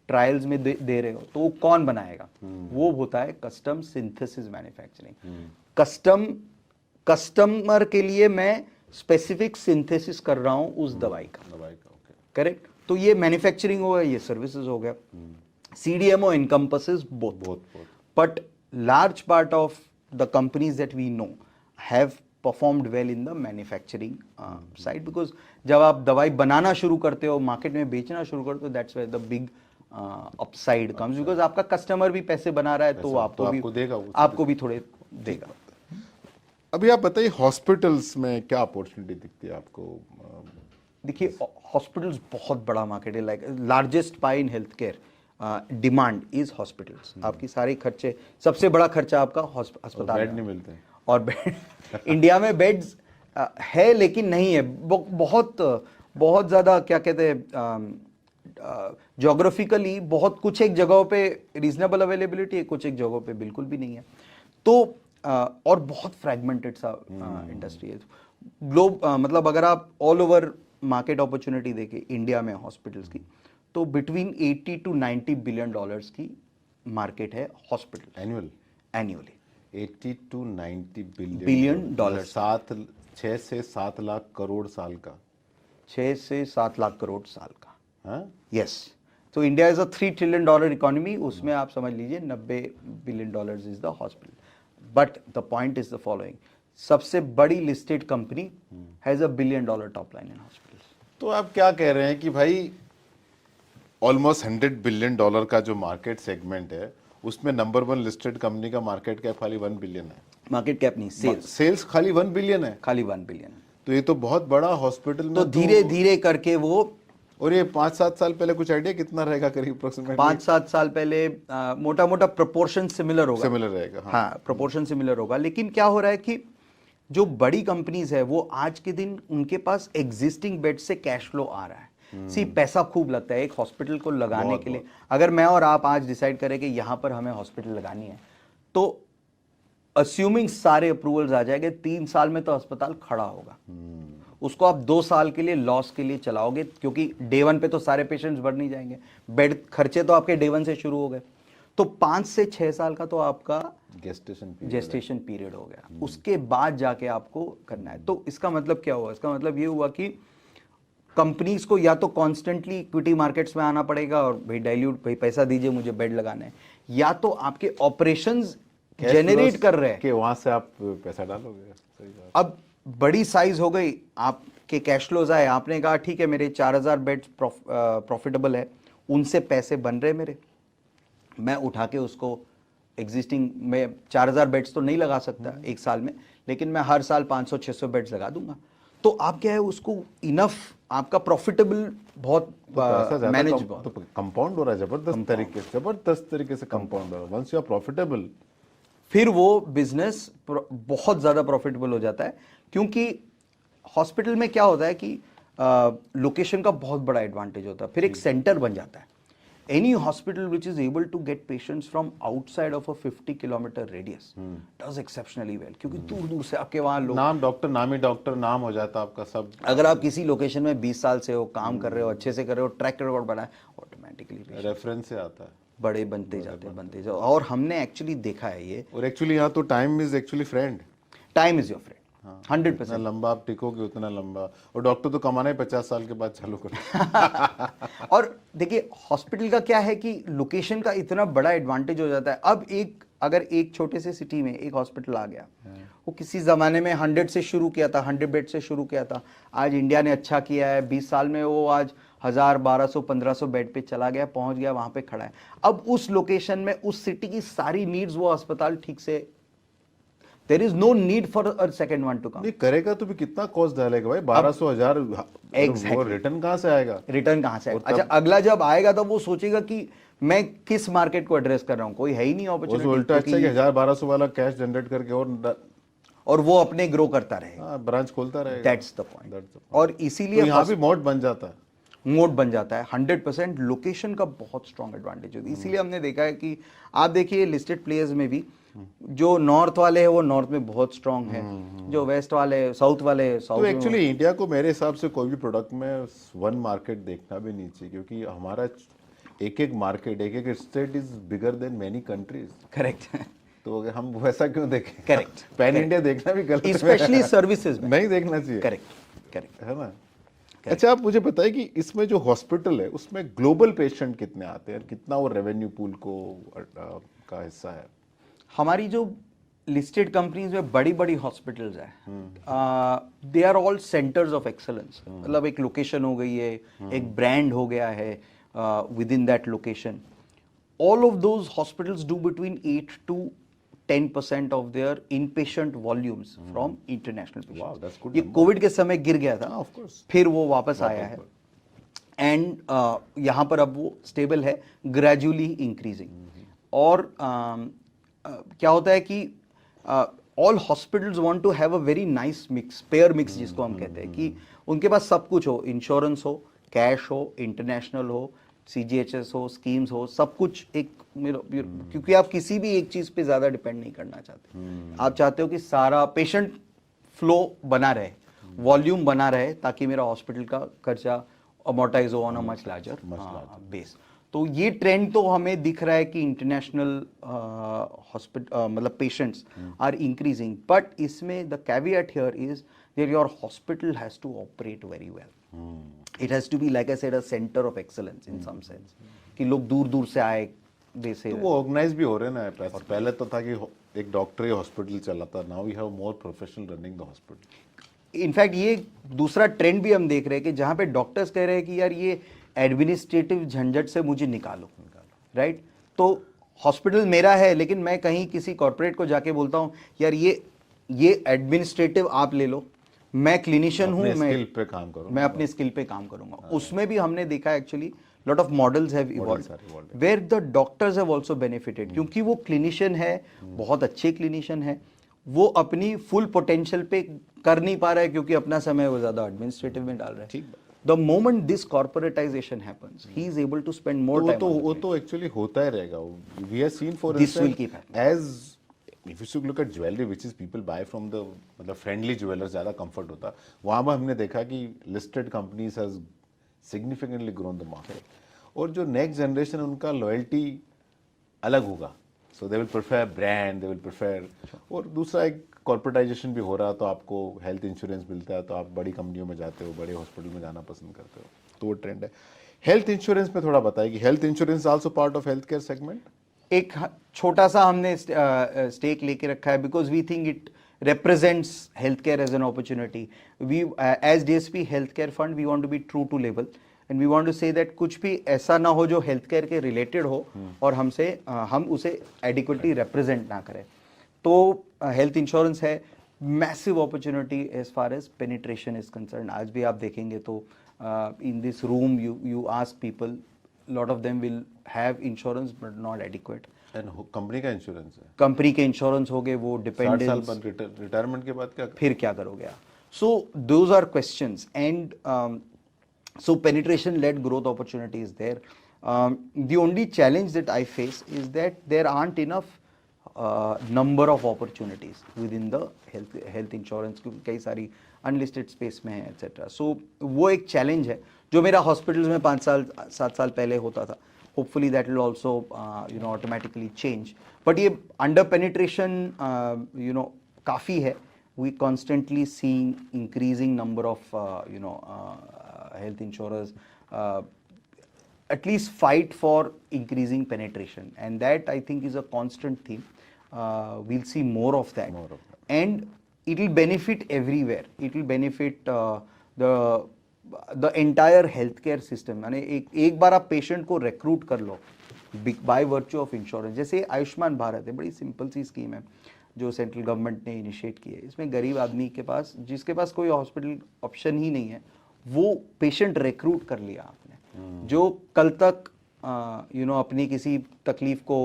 ट्रायल्स में दे रहे हो, तो वो कौन बनाएगा? वो होता है कस्टम सिंथेसिस मैन्युफैक्चरिंग। कस्टमर के लिए मैं स्पेसिफिक सिंथेसिस कर रहा हूं उस दवाई का, करेक्ट? तो ये मैन्युफैक्चरिंग हो गया, ये सर्विसेज हो गया। CDMO encompasses both. But large part of the companies that we know have performed well in the manufacturing side, because जब आप दवाई बनाना शुरू करते हो, मार्केट में बेचना शुरू करते हो, that's where the big upside comes, because आपका कस्टमर भी पैसे बना रहा है, तो आपको भी थोड़े देगा। अभी आप बताइए हॉस्पिटल्स में क्या अपॉर्चुनिटी दिखती है आपको? देखिए, हॉस्पिटल्स बहुत बड़ा मार्केट है, like largest pi in health care demand is hospitals. आपकी सारे खर्चे, सबसे बड़ा खर्चा आपका अस्पताल, बेड नहीं मिलते, और बेड इंडिया में बेड्स है लेकिन नहीं है, बहुत ज़्यादा क्या कहते हैं, जोग्राफिकली बहुत कुछ एक जगहों पे रीजनेबल अवेलेबिलिटी है, कुछ एक जगहों पे बिल्कुल भी नहीं है। तो और बहुत फ्रैगमेंटेड सा इंडस्ट्री है। मतलब अगर आप ऑल ओवर मार्केट अपॉर्चुनिटी देखें इंडिया में हॉस्पिटल्स की, तो बिटवीन 80 to 90 बिलियन डॉलर्स की मार्केट है hospital annually. 80 to 90 billion dollar, 6 से 7 लाख करोड़ साल का, 6 से 7 लाख करोड़ साल का, हाँ? यस। तो India is a $3 trillion economy, उसमें आप समझ लीजिए 90 billion dollars is the hospital. But the point is the following, सबसे बड़ी listed company has $1 billion top line in hospitals. तो आप क्या कह रहे हैं कि भाई ऑलमोस्ट $100 बिलियन का जो मार्केट सेगमेंट है, उसमें नंबर 1 लिस्टेड कंपनी का मार्केट कैप खाली 1 बिलियन है। मार्केट कैप नहीं, सेल्स सेल्स खाली 1 बिलियन है। खाली 1 बिलियन। तो ये तो बहुत बड़ा हॉस्पिटल में तो धीरे धीरे करके वो, और ये 5-7 साल पहले कुछ आइडिया कितना रहेगा करीब अप्रोक्सीमेटली? 5-7 साल पहले मोटा मोटा प्रोपोर्शन सिमिलर होगा। सिमिलर रहेगा, हाँ, प्रोपोर्शन सिमिलर होगा। लेकिन क्या हो रहा है कि जो बड़ी कंपनीज है वो आज के दिन उनके पास एग्जिस्टिंग बेड से कैश फ्लो आ रहा है। सी पैसा खूब लगता है एक हॉस्पिटल को लगाने के लिए। अगर मैं और आप आज डिसाइड करें कि यहां पर हमें हॉस्पिटल लगानी है, तो अस्यूमिंग सारे अप्रूवल्स आ जाएंगे, 3 साल में तो अस्पताल खड़ा होगा। उसको आप 2 साल के लिए लॉस के लिए चलाओगे, क्योंकि डे 1 पे तो सारे पेशेंट्स बढ़ नहीं जाएंगे, बेड खर्चे तो आपके डे 1 से शुरू हो गए। तो 5 से 6 साल का तो आपका जेस्टेशन पीरियड हो गया, उसके बाद जाके आपको करना है। तो इसका मतलब क्या हुआ? इसका मतलब ये हुआ कि कंपनीज को या तो कॉन्स्टेंटली इक्विटी मार्केट्स में आना पड़ेगा और भाई डाइल्यूट, भाई पैसा दीजिए मुझे बेड लगाना है, या तो आपके ऑपरेशंस जेनरेट कर रहे हैं कि वहां से आप पैसा डालोगे। सही बात। अब बड़ी साइज हो गई, आपके कैश फ्लोज आए, आपने कहा ठीक है मेरे 4000 बेड्स प्रॉफिटेबल है, उनसे पैसे बन रहे मेरे, मैं उठा के उसको एग्जिस्टिंग में 4000 बेड्स तो नहीं लगा सकता एक साल में, लेकिन मैं हर साल 500-600 बेड्स लगा दूंगा। तो आप क्या है उसको इनफ, आपका प्रॉफिटेबल बहुत मैनेज, तो कंपाउंड हो रहा है जबरदस्त तरीके से कंपाउंड हो रहा है। वंस यू आर प्रॉफिटेबल, फिर वो बिजनेस बहुत ज्यादा प्रॉफिटेबल हो जाता है। क्योंकि हॉस्पिटल में क्या होता है कि लोकेशन का बहुत बड़ा एडवांटेज होता है, फिर एक सेंटर बन जाता है। Any hospital which is able to get patients from outside of a 50 kilometre radius does exceptionally well, क्योंकि दूर दूर से आपके वहां लोग, नाम डॉक्टर, नाम ही डॉक्टर, नाम हो जाता है आपका सब। अगर आप किसी लोकेशन में 20 साल से हो, काम कर रहे हो, अच्छे से कर रहे हो, ट्रैक रिकॉर्ड बना है, ऑटोमेटिकली रेफरेंस से आता है, बड़े बनते जाते। और हमने एक्चुअली देखा है ये, और एक्चुअली यहाँ तो time is actually friend, time is your friend. 100%। जितना लंबा आप टिकोगे उतना लंबा, और डॉक्टर तो कमाना ही 50 साल के बाद चालू कर। और देखिए हॉस्पिटल का क्या है कि लोकेशन का इतना बड़ा एडवांटेज हो जाता है। अब अगर एक छोटे से सिटी में एक हॉस्पिटल आ गया, वो किसी जमाने में 100 से शुरू किया था, 100 बेड से शुरू किया था, आज इंडिया ने अच्छा किया है, 20 साल में वो आज 1000, 1200, 1500 बेड पे चला गया, पहुंच गया, वहां पे खड़ा है। अब उस लोकेशन में उस सिटी की सारी नीड्स वो अस्पताल ठीक से, there is no need for a second one to come. नहीं करेगा तो भी कितना कॉस्ट डालेगा भाई, 1200, 1000, वो रिटर्न कहाँ से आएगा? रिटर्न कहाँ से आएगा? अच्छा, अगला जब आएगा तब वो सोचेगा कि मैं किस मार्केट को एड्रेस कर रहा हूँ, कोई है ही नहीं अपॉर्चुनिटी। उल्टा अच्छा है 1000-1200 वाला कैश जनरेट करके और वो अपने ग्रो करता रहेगा, ब्रांच खोलता रहेगा। That's the point. और इसीलिए तो यहाँ भी मोड बन जाता है, मोड बन जाता है। 100% लोकेशन का बहुत स्ट्रॉन्ग एडवांटेज होता है। इसीलिए हमने देखा है कि आप देखिए लिस्टेड प्लेयर्स में भी जो नॉर्थ वाले हैं वो नॉर्थ में बहुत स्ट्रांग है, जो वेस्ट वाले, साउथ वाले साउथ। तो एक्चुअली इंडिया को मेरे हिसाब से कोई भी प्रोडक्ट में वन मार्केट देखना भी नहीं चाहिए, क्योंकि हमारा एक मार्केट, एक state is bigger than many countries. Correct. तो अगर हम वैसा क्यों देखें? करेक्ट। पैन इंडिया देखना भी गलत है, स्पेशली सर्विसेज में नहीं देखना चाहिए। करेक्ट है ना? अच्छा, आप मुझे बताइए कि इसमें जो हॉस्पिटल है उसमें ग्लोबल पेशेंट कितने आते हैं, कितना वो रेवेन्यू पूल को का हिस्सा है? हमारी जो लिस्टेड कंपनीज में बड़ी बड़ी हॉस्पिटल्स है, they are all centres of excellence. मतलब एक लोकेशन हो गई है, एक ब्रांड हो गया है with in that location. All of those hospitals do between 8 to 10% of their inpatient volumes from international patients. ये कोविड के समय गिर गया था, फिर वो वापस आया है, एंड यहाँ पर अब वो स्टेबल है, ग्रेजुअली इंक्रीजिंग। और क्या होता है कि all hospitals want to have a very nice mix, payer mix जिसको हम कहते हैं, कि उनके पास सब कुछ हो, इंश्योरेंस हो, कैश हो, इंटरनेशनल हो, CGHS हो, स्कीम्स हो, सब कुछ एक, क्योंकि आप किसी भी एक चीज पे ज्यादा डिपेंड नहीं करना चाहते। आप चाहते हो कि सारा पेशेंट फ्लो बना रहे, वॉल्यूम बना रहे, ताकि मेरा हॉस्पिटल का खर्चा अमोर्टाइज हो on a much larger base. तो ये ट्रेंड तो हमें दिख रहा है कि इंटरनेशनल हॉस्पिटल मतलब पेशेंट्स आर इंक्रीजिंग, बट इसमें the caveat here is that your hospital has to operate very well. It has to be like I said a centre of excellence in some sense, कि लोग दूर दूर से आए, जैसे तो वो ऑर्गेनाइज भी हो रहे हैं ना। पहले तो था कि एक डॉक्टर ही हॉस्पिटल चलाता, now we have more professional running the hospital. In fact ये दूसरा ट्रेंड भी हम देख रहे हैं कि जहाँ पे डॉक्टर्स कह रहे हैं कि यार ये एडमिनिस्ट्रेटिव झंझट से मुझे निकालो, राइट? तो हॉस्पिटल मेरा है, लेकिन मैं कहीं किसी कॉर्पोरेट को जाके बोलता हूँ यार ये एडमिनिस्ट्रेटिव आप ले लो, मैं क्लिनिशियन हूँ, अपने स्किल पे काम करो, मैं अपने स्किल पे काम करूंगा। उसमें भी हमने देखा actually lot of models have evolved where the doctors have also benefited, क्योंकि वो क्लिनिशियन है, बहुत अच्छे क्लिनिशियन है, वो अपनी फुल पोटेंशियल पे कर नहीं पा रहा है क्योंकि अपना समय वो ज्यादा एडमिनिस्ट्रेटिव में डाल रहा है। ठीक। The moment this corporatization happens, he is able to spend more time. वो तो एक्चुअली होता ही रहेगा। We have seen for This will keep happening. As if you look at jewellery which is people buy from the मतलब friendly jewellers, ज्यादा comfort होता, वहां पर हमने देखा कि listed companies has significantly grown the market. और जो नेक्स्ट जनरेशन है उनका लॉयल्टी अलग होगा, सो they will prefer brand, they will prefer. और दूसरा एक कॉर्पोरेटाइजेशन भी हो रहा, तो आपको हेल्थ इंश्योरेंस मिलता है तो आप बड़ी कंपनियों में जाते हो, बड़े हॉस्पिटल में जाना पसंद करते हो, तो वो ट्रेंड है। हेल्थ इंश्योरेंस में थोड़ा बताइए कि health insurance also part of health care segment. एक छोटा सा हमने स्टेक लेके रखा है because we think it represents healthcare as an opportunity. We as DSP Healthcare Fund, we want to be true to label and we want to say that कुछ भी ऐसा ना हो जो healthcare के related हो और हम उसे adequately represent ना करें। तो health insurance है massive opportunity as far as penetration is concerned. आज भी आप देखेंगे तो in this room you ask people, lot of them will have insurance but not adequate. And company का इंश्योरेंस है, कंपनी के इंश्योरेंस हो गए, वो 60 साल डिपेंडेंस, पर रिटायरमेंट के बाद क्या फिर क्या करोगे आप? So those are questions and so penetration led growth opportunity is there. The only challenge that I face is that there aren't enough number of opportunities within the health insurance, क्योंकि कई सारी अनलिस्टेड स्पेस में है etcetera. सो वो एक challenge है जो मेरा हॉस्पिटल्स में 5 साल 7 साल पहले होता था। Hopefully that will also automatically change, but ये अंडर पेनिट्रेशन काफ़ी है। We constantly seeing increasing number of health insurers at least fight for increasing penetration, and that I think is a constant theme. We'll see more of that, and it will benefit everywhere. It will benefit the entire healthcare system. यानी एक बार आप patient को recruit कर लो by virtue of insurance, जैसे आयुष्मान भारत है, बड़ी simple सी scheme है जो सेंट्रल गवर्नमेंट ने इनिशिएट की है। इसमें गरीब आदमी के पास, जिसके पास कोई हॉस्पिटल ऑप्शन ही नहीं है, वो पेशेंट रिक्रूट कर लिया आपने, जो कल तक अपनी किसी तकलीफ को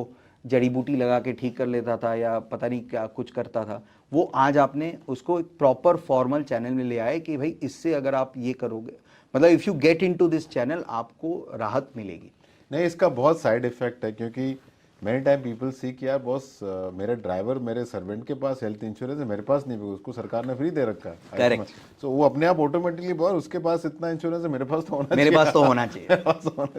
जड़ी बूटी लगा के ठीक कर लेता था या पता नहीं क्या कुछ करता था, वो आज आपने उसको एक प्रॉपर फॉर्मल चैनल में ले आए कि भाई इससे अगर आप ये करोगे, मतलब if you get into this channel आपको राहत मिलेगी। नहीं, इसका बहुत साइड इफेक्ट है, क्योंकि मेनी टाइम पीपल सी कि यार बॉस मेरे ड्राइवर, मेरे सर्वेंट के पास हेल्थ इंश्योरेंस है, मेरे पास नहीं, उसको सरकार ने फ्री दे रखा है। करेक्ट। सो वो अपने आप ऑटोमेटिकली बोल, उसके पास इतना इंश्योरेंस है, मेरे पास तो होना चाहिए।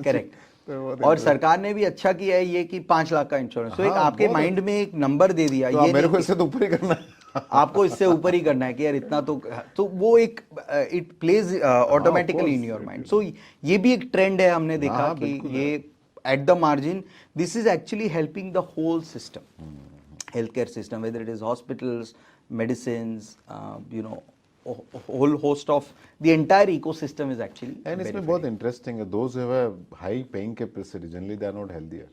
करेक्ट। और सरकार ने भी अच्छा किया है ये कि 5 लाख का इंश्योरेंस, तो एक आपके माइंड में एक नंबर दे दिया, ये मेरे को इससे तो ऊपर ही करना है, आपको इससे ऊपर ही करना है कि यार इतना तो वो एक it plays automatically in your mind. So ये भी एक ट्रेंड है, हमने देखा कि ये at the margin this is actually helping the whole system, healthcare system, whether it is hospitals, medicines, whole host of the entire ecosystem is actually and इसमें बहुत इंटरेस्टिंग है, those who have high paying capacity generally they are not healthier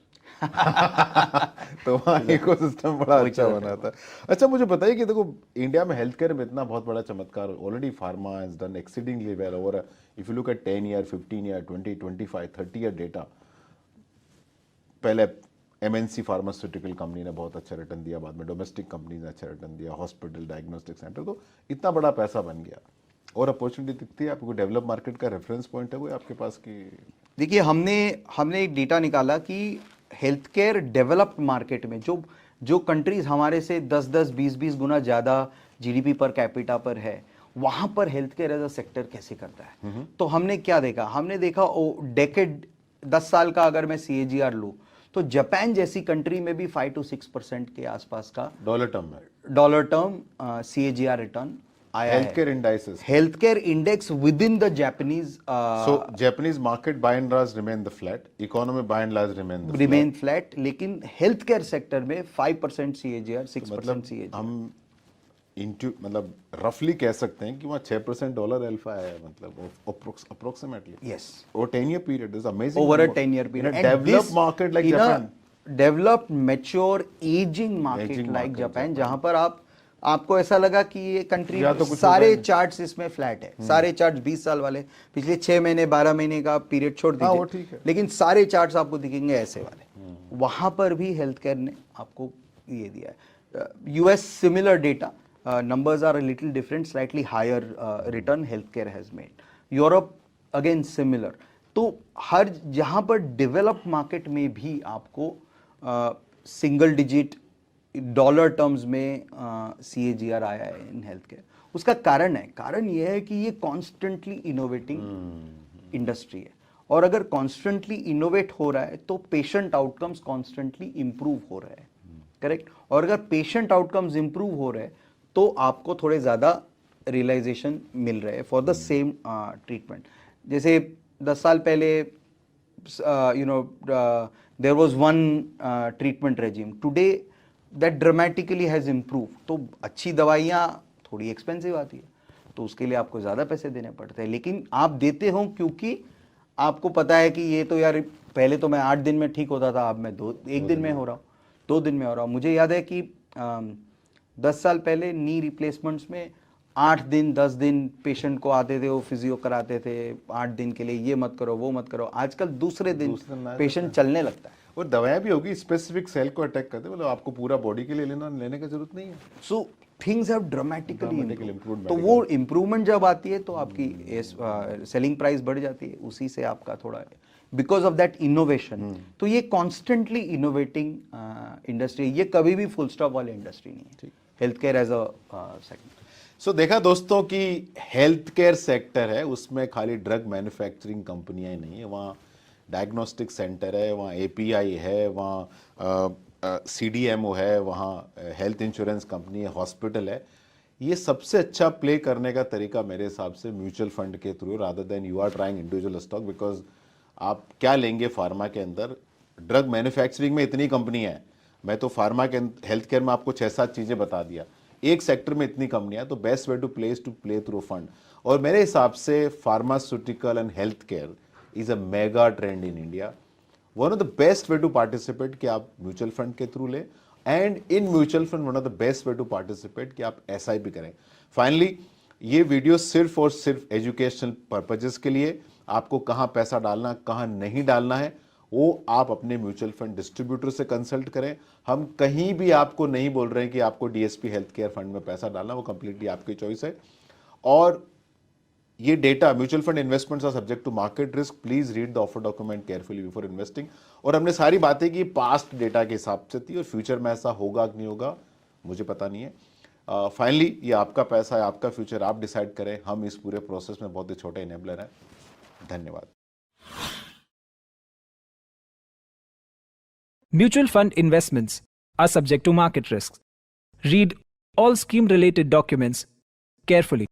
तो वहाँ ecosystem बड़ा अच्छा बना था। अच्छा, मुझे बताइए कि देखो इंडिया में हेल्थ केयर में इतना बहुत बड़ा चमत्कार, already pharma has done exceedingly well over, if you look eight 10 year, 15 year, 20, 25, 30 year data. पहले एमएनसी फार्मास्यूटिकल कंपनी ने बहुत अच्छा रिटर्न दिया, बाद में डोमेस्टिक कंपनी ने अच्छा रिटर्न दिया, हॉस्पिटल, डायग्नोस्टिक सेंटर, तो इतना बड़ा पैसा बन गया और अपॉर्चुनिटी दिखती है आपको। डेवलप मार्केट का रेफरेंस पॉइंट है वो आपके पास की? देखिए, हमने एक डेटा निकाला कि हेल्थ केयर डेवलप्ड मार्केट में जो कंट्रीज हमारे से 10-10, 20-20 गुना ज़्यादा जीडीपी पर कैपिटा पर है, वहाँ पर health care as a sector कैसे करता है। तो हमने क्या देखा, हमने देखा डेकेड 10 साल का अगर मैं CAGR लूँ तो जापान जैसी कंट्री में भी 5 to 6% के आसपास का डॉलर टर्म CAGR रिटर्न आया है। Health care index within the Japanese, so Japanese market by and large remain the flat, economy by and large remain flat, लेकिन हेल्थ केयर सेक्टर में 5% CAGR, 6% CAGR। हम मतलब रफली कह सकते हैं कि वहाँ 6% डॉलर अल्फा है, मतलब अप्रोक्सीमेटली। यस, और 10 year period is amazing, over a 10 year period, developed market like Japan. Developed mature ageing market Aging like market, Japan, जहां पर आपको ऐसा लगा कि ये कंट्री या तो कुछ सारे होगा ही चार्ट्स इसमें फ्लैट है, सारे चार्ट्स 20 साल वाले, पिछले 6 महीने 12 महीने का पीरियड छोड़ हाँ, वो दीजिए, ठीक है। लेकिन सारे चार्ट्स आपको दिखेंगे ऐसे वाले। वहां पर भी हेल्थ केयर ने आपको ये दिया है। US similar data, numbers are a little different, slightly higher return healthcare has made. Europe again similar. तो हर जहाँ पर डेवलप्ड मार्केट में भी आपको सिंगल डिजिट डॉलर टर्म्स में CAGR आया है इन हेल्थ केयर। उसका कारण यह है कि ये कॉन्स्टेंटली इनोवेटिंग इंडस्ट्री है, और अगर कॉन्स्टेंटली इनोवेट हो रहा है तो पेशेंट आउटकम्स कॉन्स्टेंटली इंप्रूव हो रहे हैं, करेक्ट। और अगर पेशेंट आउटकम्स इंप्रूव हो रहे हैं तो आपको थोड़े ज़्यादा रियलाइजेशन मिल रहे हैं फॉर द सेम ट्रीटमेंट। जैसे 10 साल पहले there was one treatment regime, today that dramatically has improve. तो अच्छी दवाइयाँ थोड़ी एक्सपेंसिव आती है, तो उसके लिए आपको ज़्यादा पैसे देने पड़ते हैं, लेकिन आप देते हो क्योंकि आपको पता है कि ये तो यार पहले तो मैं 8 दिन में ठीक होता था, अब मैं 1 दिन में हो रहा हूँ, 2 दिन में हो रहा हूँ। मुझे याद है कि 10 साल पहले नी रिप्लेसमेंट्स में 8 दिन 10 दिन पेशेंट को आते थे, वो फिजियो कराते थे 8 दिन के लिए, ये मत करो वो मत करो। आजकल दूसरे दिन पेशेंट चलने लगता है। और दवाएं भी होगी स्पेसिफिक सेल को अटैक करते, मतलब आपको पूरा बॉडी के लिए लेने की जरूरत नहीं है। So things have dramatically Dramatically improved. improved तो वो इम्प्रूवमेंट जब आती है तो आपकी सेलिंग प्राइस बढ़ जाती है, उसी से आपका थोड़ा बिकॉज ऑफ दैट इनोवेशन। तो ये कॉन्स्टेंटली इनोवेटिंग इंडस्ट्री, ये कभी भी फुल स्टॉप वाली इंडस्ट्री नहीं है health care as a segment. So देखा दोस्तों कि हेल्थ केयर सेक्टर है, उसमें खाली ड्रग मैन्युफैक्चरिंग कंपनियां ही नहीं है, वहाँ डायग्नोस्टिक सेंटर है, वहाँ API है, वहाँ CDMO है, वहाँ हेल्थ इंश्योरेंस कंपनी है, हॉस्पिटल है। ये सबसे अच्छा प्ले करने का तरीका मेरे हिसाब से म्यूचुअल फंड के through rather than you are trying individual stock, because आप क्या लेंगे फार्मा के अंदर। ड्रग मैन्युफैक्चरिंग में इतनी कंपनी है, मैं तो फार्मा के हेल्थ केयर में आपको 6-7 चीज़ें बता दिया, एक सेक्टर में इतनी कंपनियां, तो best way to play through fund. और मेरे हिसाब से pharmaceutical and health care is a mega trend in India. One of the best way to participate कि आप म्यूचुअल फंड के थ्रू ले, and in mutual fund one of the best way to participate कि आप SIP करें। Finally ये video सिर्फ और सिर्फ एजुकेशनल पर्पजेस के लिए, आपको कहाँ पैसा डालना कहाँ नहीं डालना है वो आप अपने म्यूचुअल फंड डिस्ट्रीब्यूटर से कंसल्ट करें। हम कहीं भी आपको नहीं बोल रहे हैं कि आपको DSP हेल्थ केयर फंड में पैसा डालना, वो कंप्लीटली आपकी चॉइस है। और ये data mutual fund investments are subject to market risk, please read the offer document carefully before investing. और हमने सारी बातें की पास्ट डेटा के हिसाब से थी, और फ्यूचर में ऐसा होगा कि नहीं होगा मुझे पता नहीं है। फाइनली ये आपका पैसा है, आपका फ्यूचर, आप डिसाइड करें। हम इस पूरे प्रोसेस में बहुत ही छोटे इनेबलर हैं। धन्यवाद। Mutual fund investments are subject to market risks. Read all scheme related documents carefully.